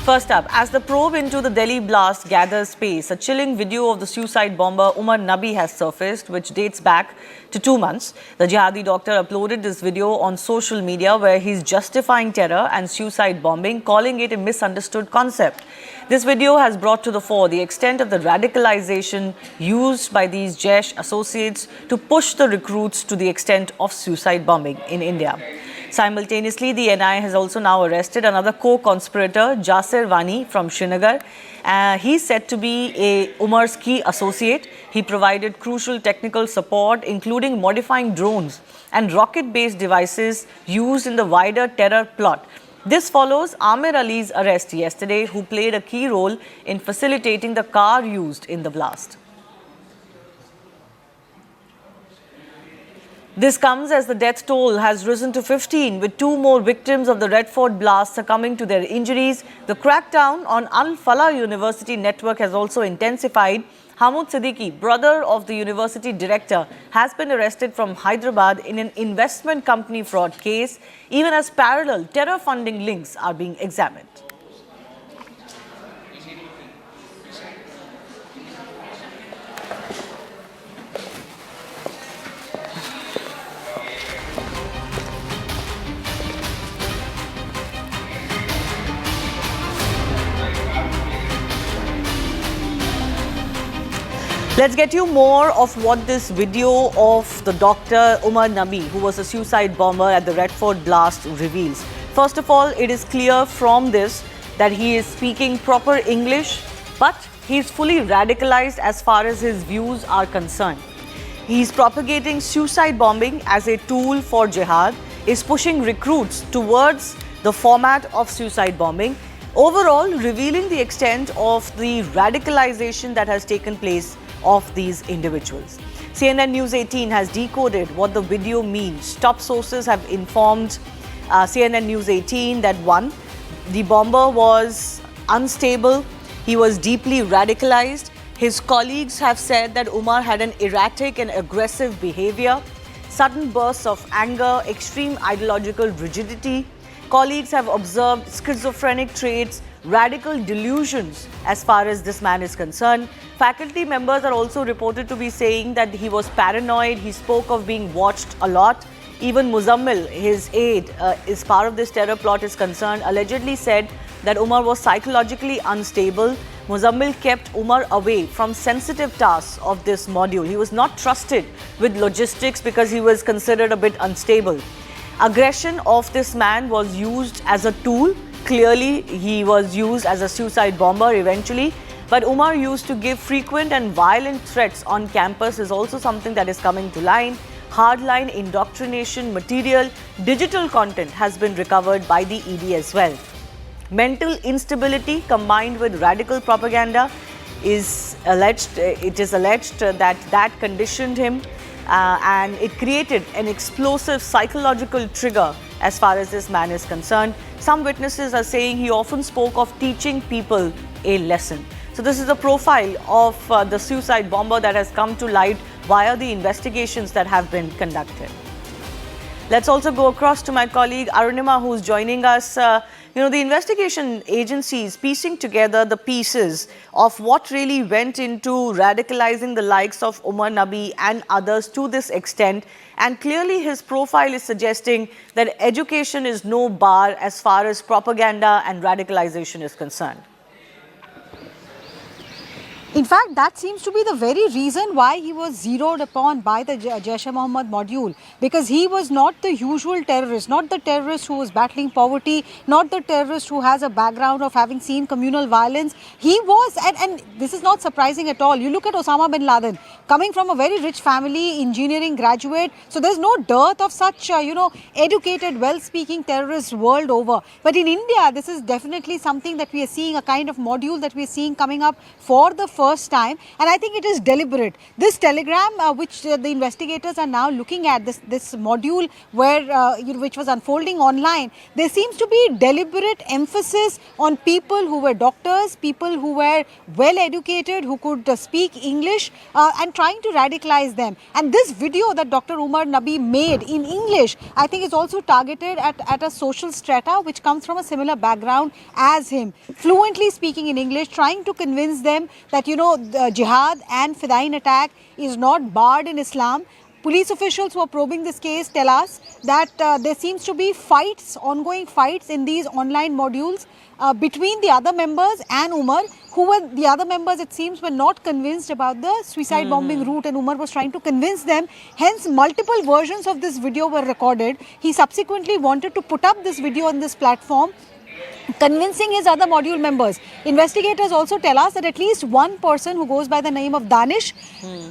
First up, as the probe into the Delhi blast gathers pace, a chilling video of the suicide bomber Umar Nabi has surfaced, which dates back to 2 months. The jihadi doctor uploaded this video on social media where he's justifying terror and suicide bombing, calling it a misunderstood concept. This video has brought to the fore the extent of the radicalization used by these Jaish associates to push the recruits to the extent of suicide bombing in India. Simultaneously, the NI has also now arrested another co-conspirator, Jasir Wani from Srinagar. He's said to be Umar's key associate. He provided crucial technical support, including modifying drones and rocket-based devices used in the wider terror plot. This follows Amir Ali's arrest yesterday, who played a key role in facilitating the car used in the blast. This comes as the death toll has risen to 15, with 2 more victims of the Red Fort blast succumbing to their injuries. The crackdown on Al-Falah University network has also intensified. Hamoud Siddiqui, brother of the university director, has been arrested from Hyderabad in an investment company fraud case, even as parallel terror funding links are being examined. Let's get you more of what this video of the doctor Umar Nabi, who was a suicide bomber at the Red Fort blast, reveals. First of all, it is clear from this that he is speaking proper English, but he is fully radicalized as far as his views are concerned. He is propagating suicide bombing as a tool for jihad, is pushing recruits towards the format of suicide bombing, overall revealing the extent of the radicalization that has taken place of these individuals. CNN News 18 has decoded what the video means. Top sources have informed CNN News 18 that 1, the bomber was unstable, he was deeply radicalized. His colleagues have said that Umar had an erratic and aggressive behavior, sudden bursts of anger, extreme ideological rigidity. Colleagues have observed schizophrenic traits, radical delusions as far as this man is concerned. Faculty members are also reported to be saying that he was paranoid. He spoke of being watched a lot. Even Muzammil, his aide, as part of this terror plot is concerned, allegedly said that Umar was psychologically unstable. Muzammil kept Umar away from sensitive tasks of this module. He was not trusted with logistics because he was considered a bit unstable. Aggression of this man was used as a tool. Clearly, he was used as a suicide bomber eventually. But Umar used to give frequent and violent threats on campus is also something that is coming to line. Hardline indoctrination material, digital content has been recovered by the ED as well. Mental instability combined with radical propaganda is alleged. It is alleged that conditioned him and it created an explosive psychological trigger as far as this man is concerned. Some witnesses are saying he often spoke of teaching people a lesson. So this is the profile of the suicide bomber that has come to light via the investigations that have been conducted. Let's also go across to my colleague Arunima, who's joining us. The investigation agencies piecing together the pieces of what really went into radicalizing the likes of Umar Nabi and others to this extent. And clearly his profile is suggesting that education is no bar as far as propaganda and radicalization is concerned. In fact, that seems to be the very reason why he was zeroed upon by the Jaish-e-Mohammed module, because he was not the usual terrorist, not the terrorist who was battling poverty, not the terrorist who has a background of having seen communal violence. He was, and this is not surprising at all. You look at Osama bin Laden, coming from a very rich family, engineering graduate, so there's no dearth of such, educated, well-speaking terrorists world over. But in India, this is definitely something that we are seeing, a kind of module that we are seeing coming up for the first time, and I think it is deliberate. This telegram, which the investigators are now looking at, this module where which was unfolding online, there seems to be deliberate emphasis on people who were doctors, people who were well educated, who could speak English, and trying to radicalize them. And this video that Dr. Umar Nabi made in English, I think is also targeted at a social strata which comes from a similar background as him, fluently speaking in English, trying to convince them that, the jihad and Fidain attack is not barred in Islam. Police officials who are probing this case tell us that there seems to be ongoing fights in these online modules between the other members and Umar, the other members, it seems, were not convinced about the suicide bombing route, and Umar was trying to convince them. Hence, multiple versions of this video were recorded. He subsequently wanted to put up this video on this platform, convincing his other module members. Investigators also tell us that at least one person who goes by the name of Danish,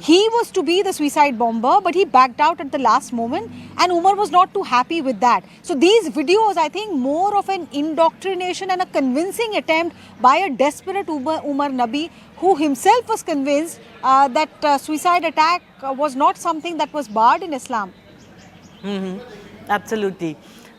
he was to be the suicide bomber, but he backed out at the last moment, and Umar was not too happy with that. So these videos, I think, more of an indoctrination and a convincing attempt by a desperate Umar Nabi, who himself was convinced that suicide attack was not something that was barred in Islam. Absolutely.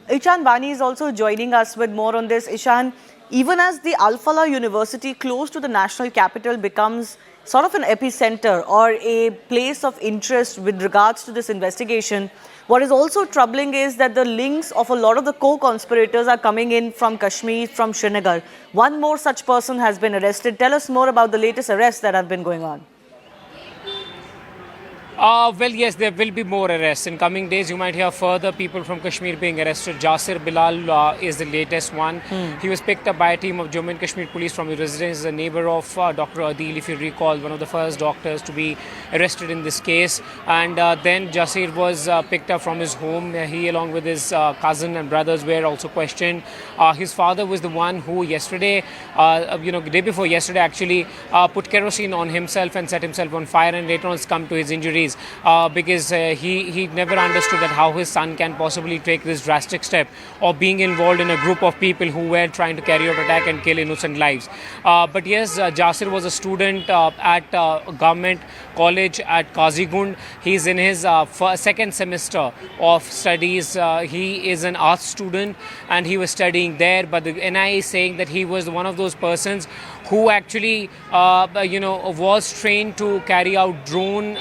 Ishan Bani is also joining us with more on this. Ishan, even as the Al-Falah University close to the national capital becomes sort of an epicenter or a place of interest with regards to this investigation, what is also troubling is that the links of a lot of the co-conspirators are coming in from Kashmir, from Srinagar. One more such person has been arrested. Tell us more about the latest arrests that have been going on. Well, yes, there will be more arrests. In coming days, you might hear further people from Kashmir being arrested. Jasir Bilal is the latest one. He was picked up by a team of Jammu and Kashmir police from his residence. A neighbor of Dr. Adil, if you recall, one of the first doctors to be arrested in this case. And then Jasir was picked up from his home. He, along with his cousin and brothers, were also questioned. His father was the one who yesterday, the day before yesterday, actually put kerosene on himself and set himself on fire, and later on succumbed to his injuries. Because he never understood that how his son can possibly take this drastic step of being involved in a group of people who were trying to carry out attack and kill innocent lives. But yes, Jasir was a student at government college at Kazigund. He's in his second semester of studies. He is an arts student and he was studying there, but the NIA is saying that he was one of those persons who actually was trained to carry out drone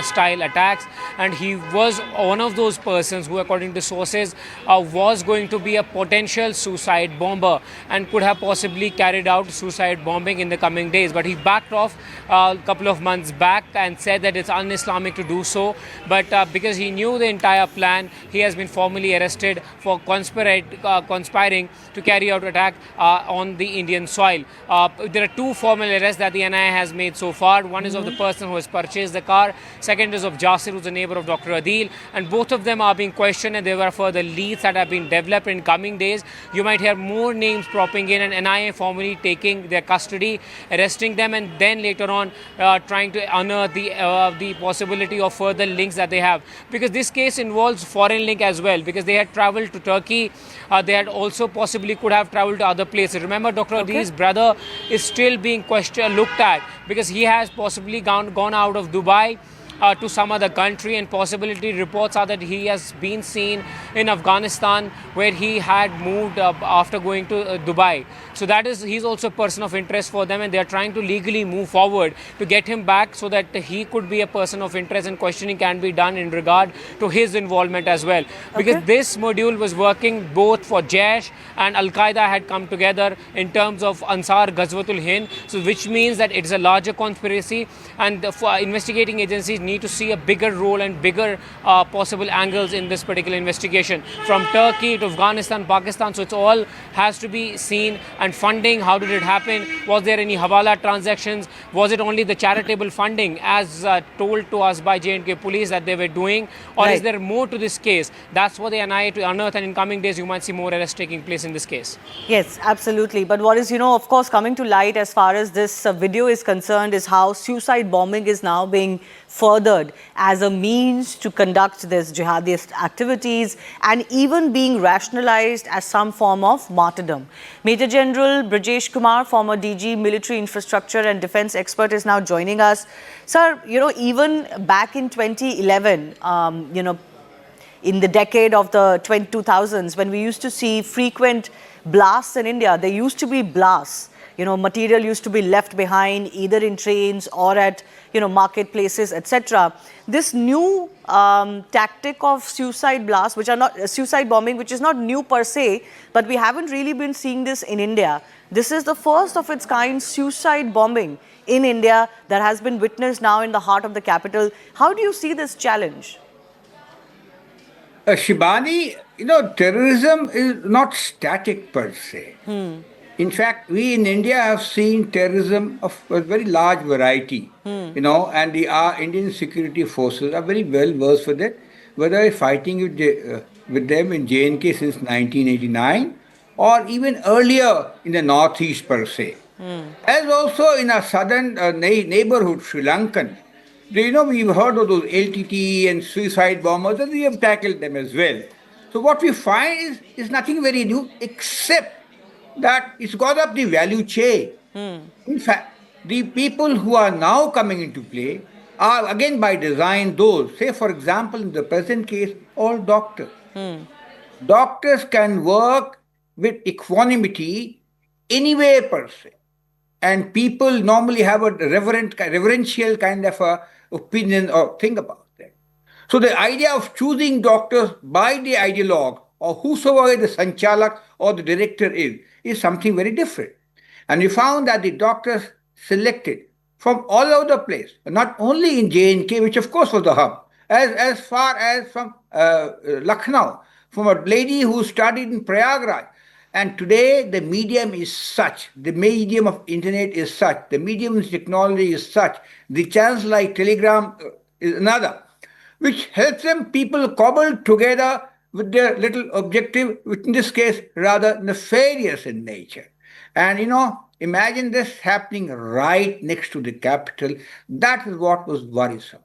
style attacks, and he was one of those persons who, according to sources, was going to be a potential suicide bomber and could have possibly carried out suicide bombing in the coming days. But he backed off a couple of months back and said that it's un-Islamic to do so. But because he knew the entire plan, he has been formally arrested for conspiring to carry out attack on the Indian soil. There are two formal arrests that the NIA has made so far. One is of the person who has purchased the car. Second is of Jasir, who's a neighbor of Dr. Adil. And both of them are being questioned, and there were further leads that have been developed in coming days. You might hear more names propping in, and NIA formally taking their custody, arresting them, and then later on trying to unearth the possibility of further links that they have. Because this case involves foreign link as well, because they had traveled to Turkey. They had also possibly could have traveled to other places. Remember, Dr. Adil's brother is still being looked at because he has possibly gone out of Dubai to some other country, and possibility reports are that he has been seen in Afghanistan, where he had moved after going to Dubai. So that is, he's also a person of interest for them, and they are trying to legally move forward to get him back so that he could be a person of interest, and questioning can be done in regard to his involvement as well. Because this module was working both for Jaish and Al-Qaeda had come together in terms of Ansar Ghazwatul Hind, so which means that it is a larger conspiracy, and for investigating agencies need to see a bigger role and bigger possible angles in this particular investigation, from Turkey to Afghanistan, Pakistan. So it's all has to be seen. And funding, how did it happen? Was there any Hawala transactions? Was it only the charitable funding as told to us by J&K police that they were doing, or is there more to this case? That's what the NIA to unearth, and in coming days you might see more arrests taking place in this case. Yes, absolutely. But what is, of course, coming to light as far as this video is concerned is how suicide bombing is now being furthered as a means to conduct this jihadist activities, and even being rationalized as some form of martyrdom. Major General Brajesh Kumar, former DG Military Infrastructure and Defence expert is now joining us. Sir, even back in 2011, in the decade of the 2000s, when we used to see frequent blasts in India, there used to be blasts. Material used to be left behind either in trains or at, marketplaces, etc. This new tactic of suicide blasts, which are not suicide bombing, which is not new per se, but we haven't really been seeing this in India. This is the first of its kind suicide bombing in India that has been witnessed now in the heart of the capital. How do you see this challenge? Shibani, terrorism is not static per se. In fact, we in India have seen terrorism of a very large variety, and our Indian security forces are very well versed with it, whether fighting with them in J&K since 1989 or even earlier in the northeast per se. As also in our southern neighborhood, Sri Lankan. We've heard of those LTT and suicide bombers, and we have tackled them as well. So what we find is nothing very new, except that it's got up the value chain. In fact, the people who are now coming into play are, again by design, those, say for example, in the present case, all doctors. Doctors can work with equanimity anywhere per se. And people normally have a reverential kind of a opinion or think about that. So the idea of choosing doctors by the ideologue or whosoever the sanchalak or the director is something very different. And we found that the doctors selected from all over the place, not only in J&K, which of course was the hub, as far as from Lucknow, from a lady who studied in Prayagraj. And today, the medium is such, the medium of internet is such, the medium of technology is such, the channels like Telegram is another, which helps them people cobble together with their little objective, which in this case, rather nefarious in nature. And imagine this happening right next to the capital. That is what was worrisome.